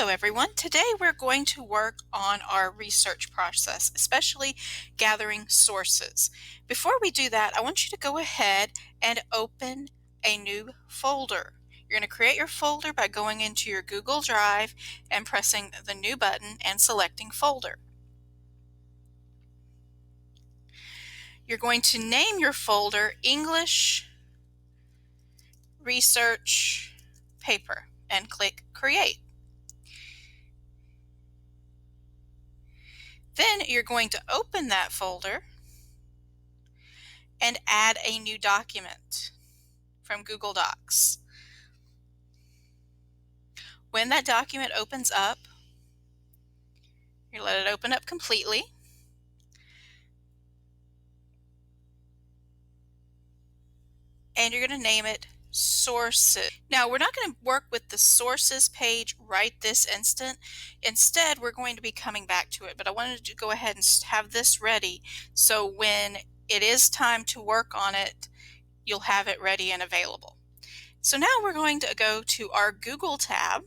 Hello everyone. Today we're going to work on our research process, especially gathering sources. Before we do that, I want you to go ahead and open a new folder. You're going to create your folder by going into your Google Drive and pressing the new button and selecting folder. You're going to name your folder English Research Paper and click Create. Then you're going to open that folder and add a new document from Google Docs. When that document opens up, you let it open up completely. And you're going to name it Sources. Now, we're not going to work with the Sources page right this instant. Instead, we're going to be coming back to it. But I wanted to go ahead and have this ready so when it is time to work on it, you'll have it ready and available. So now we're going to go to our Google tab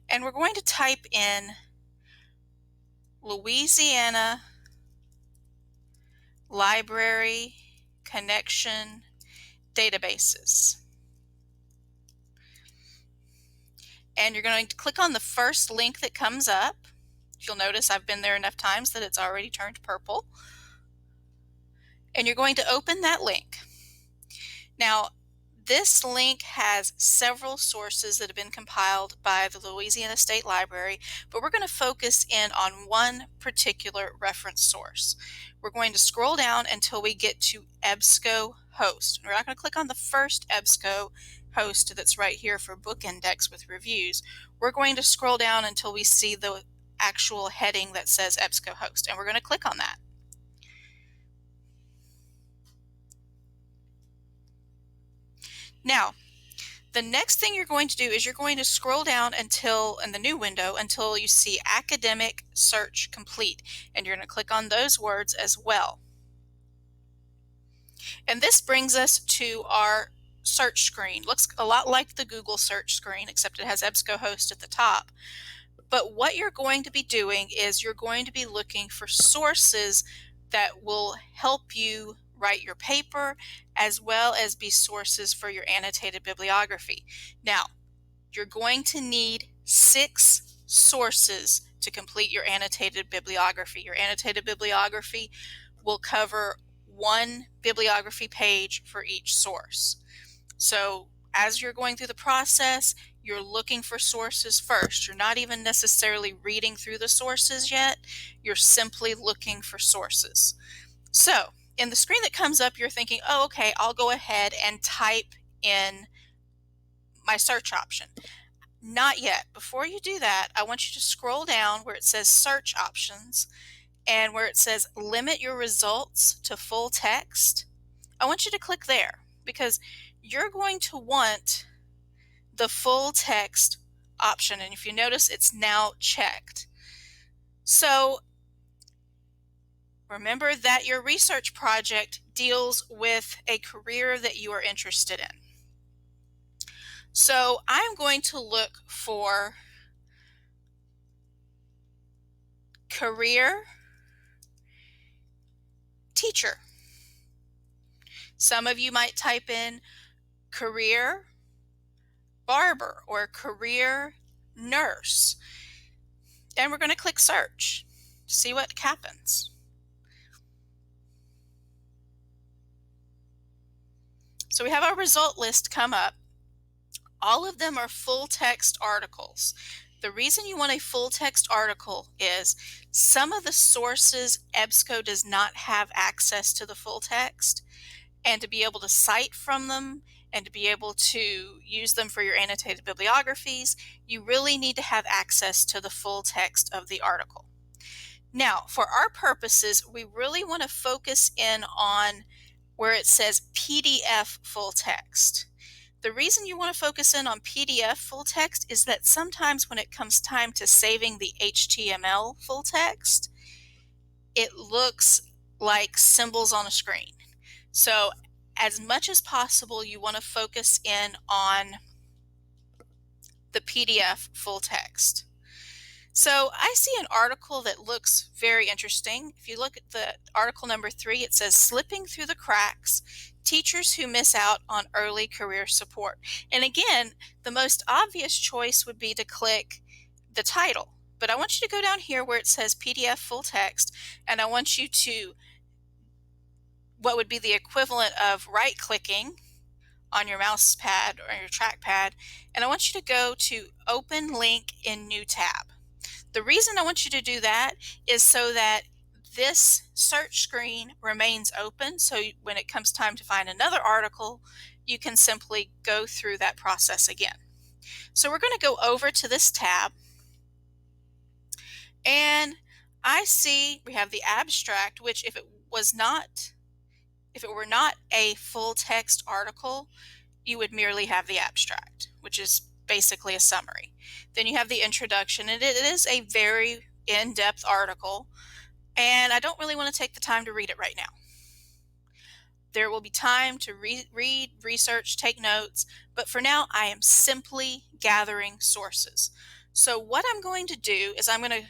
and we're going to type in Louisiana Library Connection Databases. And you're going to click on the first link that comes up. You'll notice I've been there enough times that it's already turned purple. And you're going to open that link. Now, this link has several sources that have been compiled by the Louisiana State Library, but we're going to focus in on one particular reference source. We're going to scroll down until we get to EBSCOHost. We're not going to click on the first EBSCOHost that's right here for Book Index with reviews. We're going to scroll down until we see the actual heading that says EBSCOHost, and we're going to click on that. Now, the next thing you're going to do is you're going to scroll down until, in the new window, until you see Academic Search Complete, and you're going to click on those words as well. And this brings us to our search screen. Looks a lot like the Google search screen, except it has EBSCOHost at the top. But what you're going to be doing is you're going to be looking for sources that will help you write your paper, as well as be sources for your annotated bibliography. Now, you're going to need 6 sources to complete your annotated bibliography. Your annotated bibliography will cover 1 bibliography page for each source. So as you're going through the process, you're looking for sources first. You're not even necessarily reading through the sources yet. You're simply looking for sources. So in the screen that comes up, you're thinking, oh, okay, I'll go ahead and type in my search option. Not yet. Before you do that, I want you to scroll down where it says Search Options and where it says Limit Your Results to Full Text. I want you to click there because you're going to want the full text option. And if you notice, it's now checked. So remember that your research project deals with a career that you are interested in. So I'm going to look for career teacher. Some of you might type in career barber or career nurse. And we're going to click search, see what happens. So we have our result list come up. All of them are full text articles. The reason you want a full text article is some of the sources EBSCO does not have access to the full text, and to be able to cite from them and to be able to use them for your annotated bibliographies, you really need to have access to the full text of the article. Now, for our purposes, we really want to focus in on where it says PDF full text. The reason you want to focus in on PDF full text is that sometimes when it comes time to saving the HTML full text, it looks like symbols on a screen. So as much as possible, you want to focus in on the PDF full text. So I see an article that looks very interesting. If you look at the article number 3, it says Slipping Through the Cracks, Teachers Who Miss Out on Early Career Support. And again, the most obvious choice would be to click the title. But I want you to go down here where it says PDF full text, and I want you to, what would be the equivalent of right-clicking on your mouse pad or your trackpad, and I want you to go to Open Link in New Tab. The reason I want you to do that is so that this search screen remains open, so when it comes time to find another article, you can simply go through that process again. So we're going to go over to this tab, and I see we have the abstract, which if it were not a full text article, you would merely have the abstract, which is basically a summary. Then you have the introduction, and it is a very in-depth article, and I don't really want to take the time to read it right now. There will be time to read, research, take notes, but for now I am simply gathering sources. So what I'm going to do is I'm going to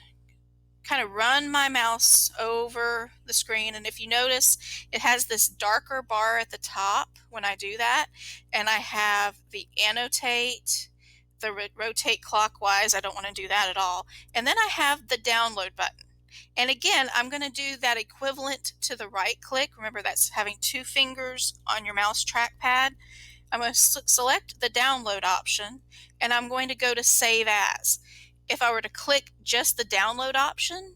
kind of run my mouse over the screen, and if you notice, it has this darker bar at the top when I do that, and I have the annotate, the rotate clockwise. I don't want to do that at all. And then I have the download button. And again, I'm going to do that equivalent to the right click. Remember, that's having 2 fingers on your mouse trackpad. I'm going to select the download option, and I'm going to go to Save As. If I were to click just the download option,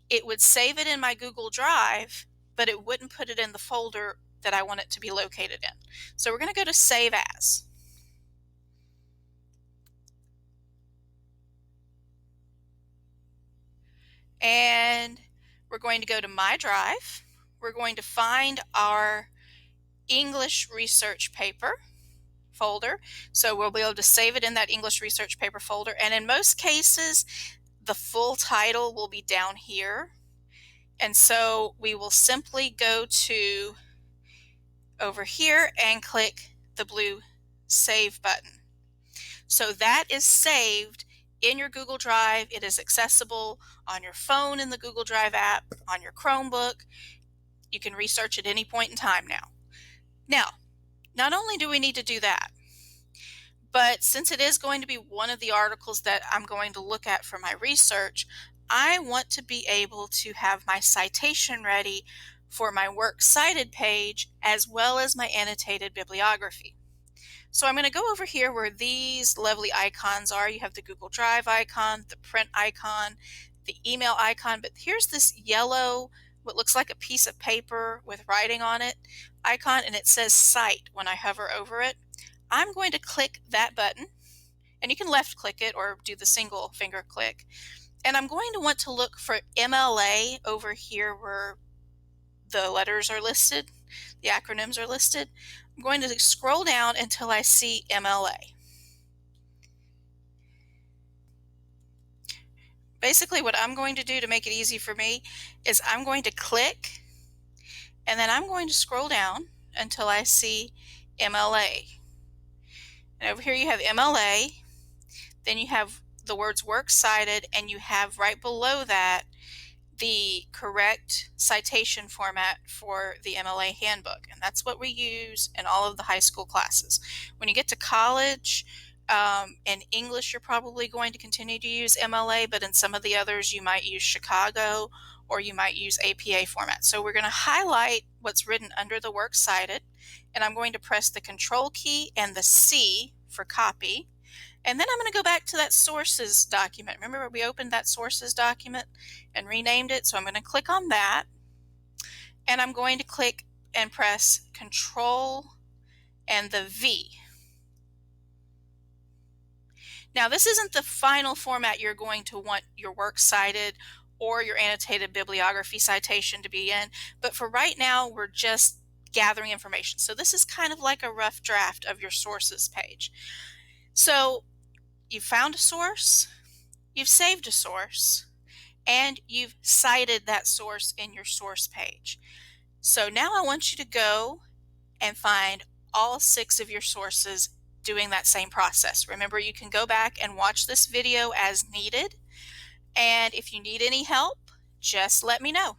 it would save it in my Google Drive, but it wouldn't put it in the folder that I want it to be located in. So we're going to go to Save As. And we're going to go to My Drive. We're going to find our English research paper folder. So we'll be able to save it in that English research paper folder. And in most cases, the full title will be down here. And so we will simply go to over here and click the blue Save button. So that is saved in your Google Drive. It is accessible on your phone in the Google Drive app, on your Chromebook. You can research at any point in time now. Now, not only do we need to do that, but since it is going to be one of the articles that I'm going to look at for my research, I want to be able to have my citation ready for my Works Cited page as well as my annotated bibliography. So I'm going to go over here where these lovely icons are. You have the Google Drive icon, the print icon, the email icon, but here's this yellow, what looks like a piece of paper with writing on it icon, and it says Cite when I hover over it. I'm going to click that button, and you can left click it or do the single finger click. And I'm going to want to look for MLA over here where the letters are listed, the acronyms are listed. I'm going to scroll down until I see MLA. Basically, what I'm going to do to make it easy for me is I'm going to click, and then I'm going to scroll down until I see MLA. And over here you have MLA, then you have the words Works Cited, and you have right below that the correct citation format for the MLA handbook. And that's what we use in all of the high school classes. When you get to college, in English, you're probably going to continue to use MLA, but in some of the others, you might use Chicago or you might use APA format. So we're going to highlight what's written under the Works Cited, and I'm going to press the Control key and the C for copy. And then I'm going to go back to that sources document. Remember we opened that sources document and renamed it? So I'm going to click on that, and I'm going to click and press Control and the V. Now this isn't the final format you're going to want your Works Cited or your annotated bibliography citation to be in, but for right now we're just gathering information. So this is kind of like a rough draft of your sources page. So you've found a source, you've saved a source, and you've cited that source in your source page. So now I want you to go and find all 6 of your sources doing that same process. Remember, you can go back and watch this video as needed. And if you need any help, just let me know.